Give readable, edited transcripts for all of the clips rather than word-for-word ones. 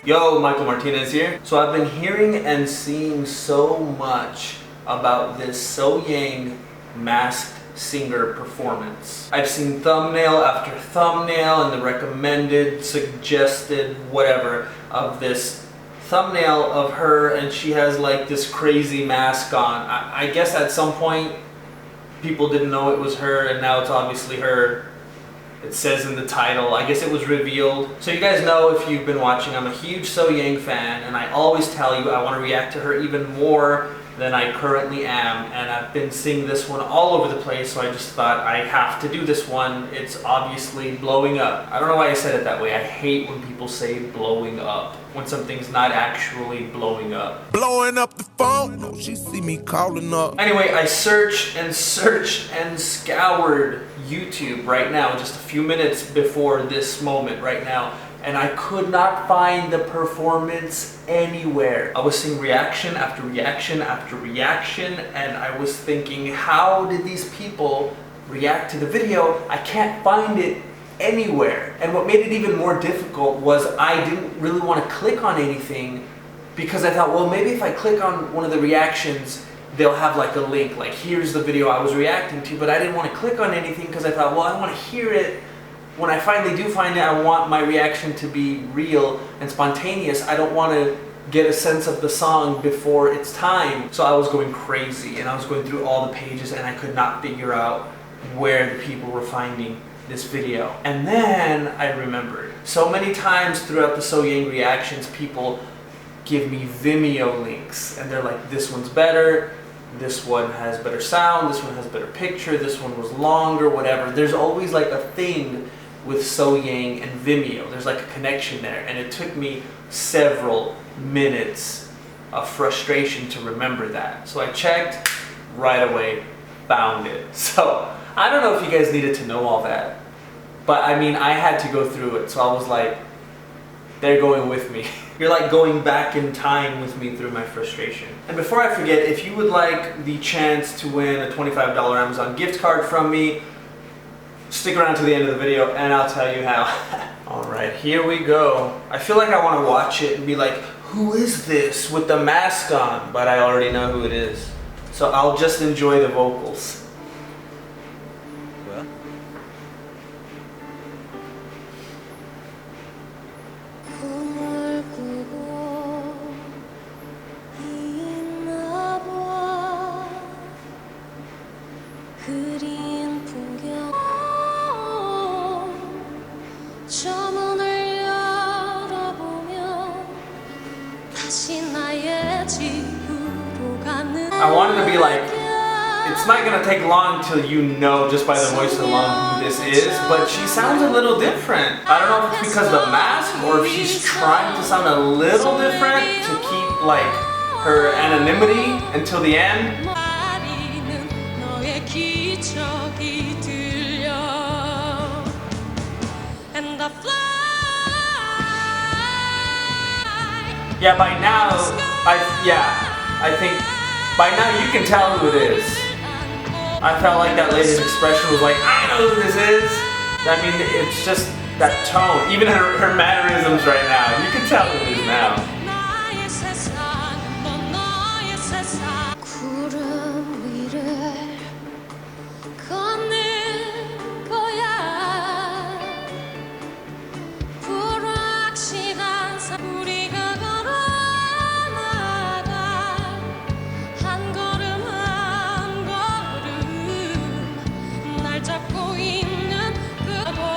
Yo, Michael Martinez here. So I've been hearing and seeing so much about this Sohyang masked singer performance. I've seen thumbnail after thumbnail and the recommended, suggested, whatever of this thumbnail of her, and she has like this crazy mask on. I guess at some point people didn't know it was her, and now it's obviously her. It says in the title. I guess it was revealed. So you guys know, if you've been watching, I'm a huge Sohyang fan, and I always tell you I want to react to her even more than I currently am, and I've been seeing this one all over the place, so I just thought I have to do this one. It's obviously blowing up. I don't know why I said it that way. I hate when people say blowing up, when something's not actually blowing up. Blowing up the phone, no, she see me calling up. Anyway, I searched and scoured YouTube right now, just a few minutes before this moment right now, and I could not find the performance anywhere. I was seeing reaction after reaction after reaction, and I was thinking, how did these people react to the video? I can't find it anywhere. And what made it even more difficult was I didn't really want to click on anything, because I thought, well, maybe if I click on one of the reactions, they'll have like a link, like here's the video I was reacting to, but I didn't want to click on anything because I thought, well, I want to hear it. When I finally do find it, I want my reaction to be real and spontaneous. I don't want to get a sense of the song before it's time. So I was going crazy, and I was going through all the pages, and I could not figure out where the people were finding this video. And then I remembered. So many times throughout the Sohyang reactions, people give me Vimeo links, and they're like, this one's better, this one has better sound, this one has better picture, this one was longer, whatever. There's always like a thing with Sohyang and Vimeo. There's like a connection there, and it took me several minutes of frustration to remember that. So I checked right away, found it. So I don't know if you guys needed to know all that, but I mean, I had to go through it, so I was like, they're going with me. You're like going back in time with me through my frustration. And before I forget, if you would like the chance to win a $25 Amazon gift card from me, stick around to the end of the video and I'll tell you how. Alright, here we go. I feel like I want to watch it and be like, who is this with the mask on? But I already know who it is. So I'll just enjoy the vocals. I wanted to be like, it's not gonna take long till you know just by the voice alone who this is, but she sounds a little different. I don't know if it's because of the mask or if she's trying to sound a little different to keep like her anonymity until the end. Yeah, by now, I think by now you can tell who it is. I felt like that lady's expression was like, I know who this is. I mean, it's just that tone. Even her mannerisms right now, you can tell who it is now.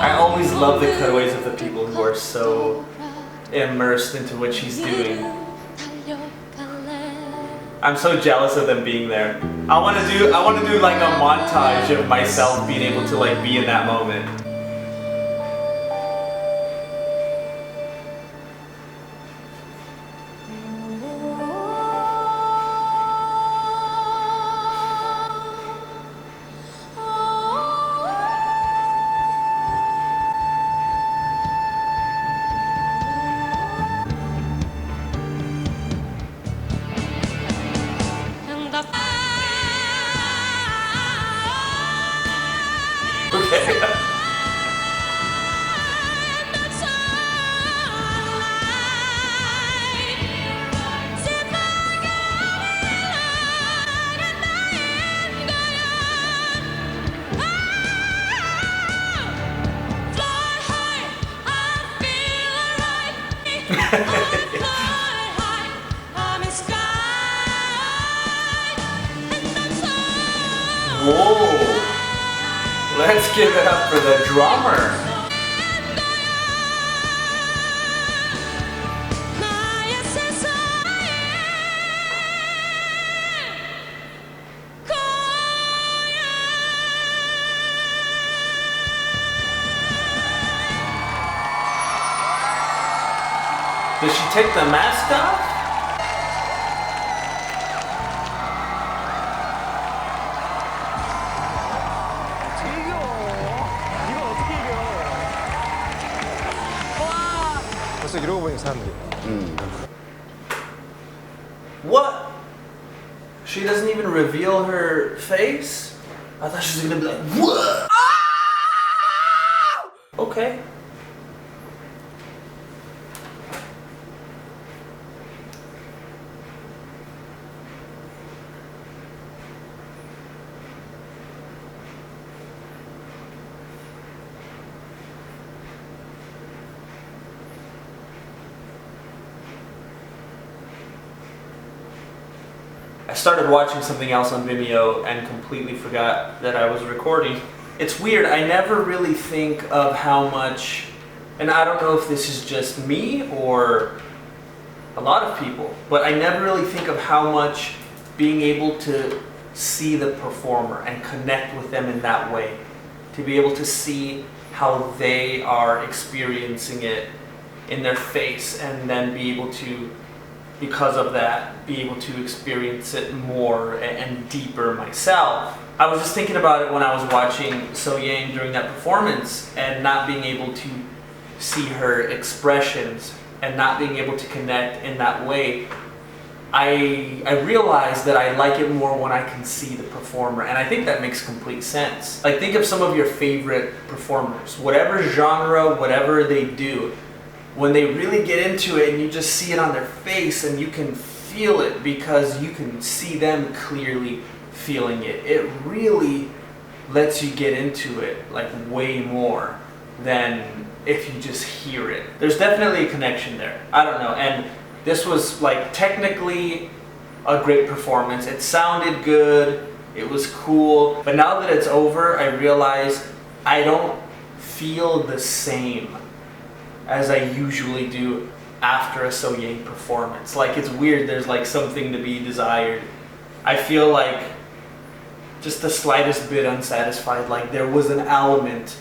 I always love the cutaways of the people who are so immersed into what she's doing. I'm so jealous of them being there. I want to do like a montage of myself being able to like be in that moment. Okay. Whoa! Let's give it up for the drummer. Does she take the mask off? 이러고 보니까 사람들이. What? She doesn't even reveal her face? I thought she was gonna be like, what? Okay. I started watching something else on Vimeo and completely forgot that I was recording. It's weird, I never really think of how much, and I don't know if this is just me or a lot of people, but I never really think of how much being able to see the performer and connect with them in that way, to be able to see how they are experiencing it in their face and then be able to, because of that, be able to experience it more and deeper myself. I was just thinking about it when I was watching Sohyang during that performance and not being able to see her expressions and not being able to connect in that way. I realized that I like it more when I can see the performer, and I think that makes complete sense. Like, think of some of your favorite performers, whatever genre, whatever they do. When they really get into it and you just see it on their face and you can feel it because you can see them clearly feeling it. It really lets you get into it like way more than if you just hear it. There's definitely a connection there. I don't know. And this was like technically a great performance. It sounded good. It was cool. But now that it's over, I realize I don't feel the same as I usually do after a Sohyang performance. Like, it's weird, there's like something to be desired. I feel like just the slightest bit unsatisfied, like there was an element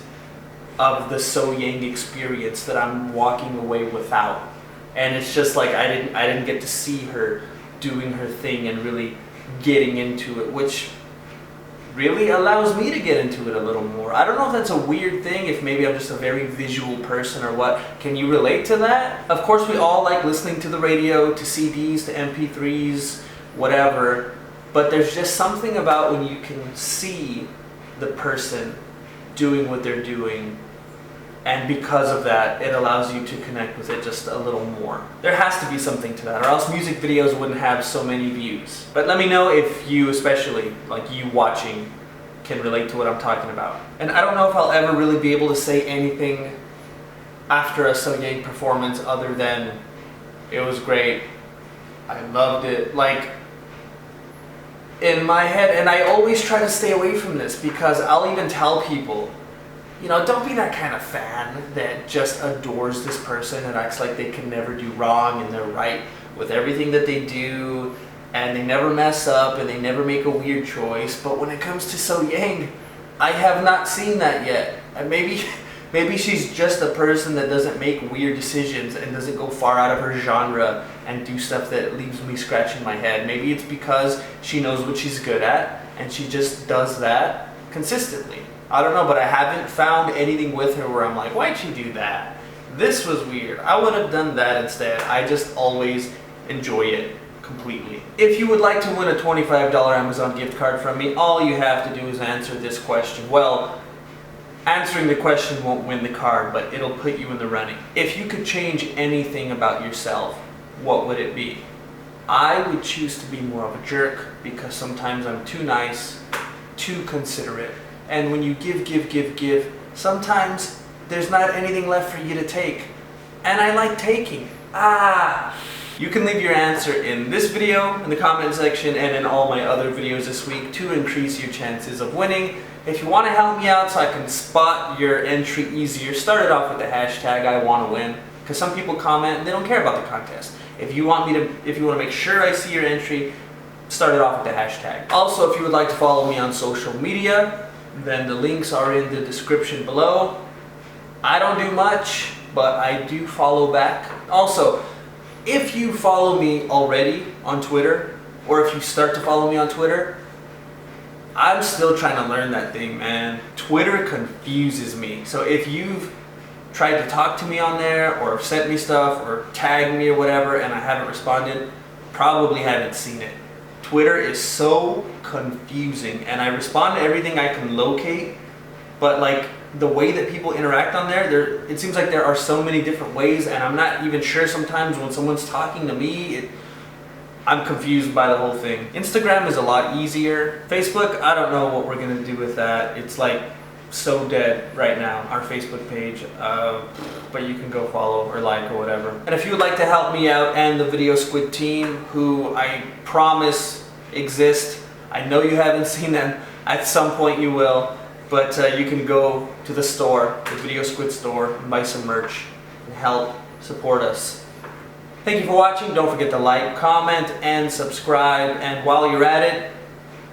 of the Sohyang experience that I'm walking away without. And it's just like I didn't get to see her doing her thing and really getting into it, which really allows me to get into it a little more. I don't know if that's a weird thing, if maybe I'm just a very visual person or what. Can you relate to that? Of course, we all like listening to the radio, to CDs, to MP3s, whatever, but there's just something about when you can see the person doing what they're doing, and because of that, it allows you to connect with it just a little more. There has to be something to that, or else music videos wouldn't have so many views. But let me know if you, especially, like you watching, can relate to what I'm talking about. And I don't know if I'll ever really be able to say anything after a Sohyang performance other than it was great, I loved it. Like, in my head, and I always try to stay away from this because I'll even tell people, you know, don't be that kind of fan that just adores this person and acts like they can never do wrong and they're right with everything that they do and they never mess up and they never make a weird choice. But when it comes to Sohyang, I have not seen that yet. And maybe she's just a person that doesn't make weird decisions and doesn't go far out of her genre and do stuff that leaves me scratching my head. Maybe it's because she knows what she's good at and she just does that consistently. I don't know, but I haven't found anything with her where I'm like, why'd she do that? This was weird. I would have done that instead. I just always enjoy it completely. If you would like to win a $25 Amazon gift card from me, all you have to do is answer this question. Well, answering the question won't win the card, but it'll put you in the running. If you could change anything about yourself, what would it be? I would choose to be more of a jerk because sometimes I'm too nice, too considerate. And when you give, sometimes there's not anything left for you to take. and I like taking. You can leave your answer in this video, in the comment section, and in all my other videos this week to increase your chances of winning. If you want to help me out so I can spot your entry easier, start it off with the hashtag I want to win, because some people comment and they don't care about the contest. If you want to make sure I see your entry, start it off with the hashtag. Also, if you would like to follow me on social media, then the links are in the description below. I don't do much, but I do follow back. Also, if you follow me already on Twitter, or if you start to follow me on Twitter, I'm still trying to learn that thing, man. Twitter confuses me. So if you've tried to talk to me on there, or sent me stuff, or tagged me or whatever, and I haven't responded, probably haven't seen it. Twitter is so confusing, and I respond to everything I can locate, but like the way that people interact on there, it seems like there are so many different ways, and I'm not even sure sometimes when someone's talking to me. I'm confused by the whole thing. Instagram is a lot easier. Facebook, I don't know what we're gonna do with that. It's like so dead right now, our Facebook page, but you can go follow or like or whatever. And if you would like to help me out and the VideoSquid team, who I promise exist, I know you haven't seen them, at some point you will, but you can go to the store, the VideoSquid store, and buy some merch and help support us. Thank you for watching. Don't forget to like, comment, and subscribe, and while you're at it,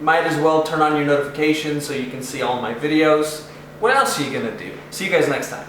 might as well turn on your notifications so you can see all my videos. What else are you gonna do? See you guys next time.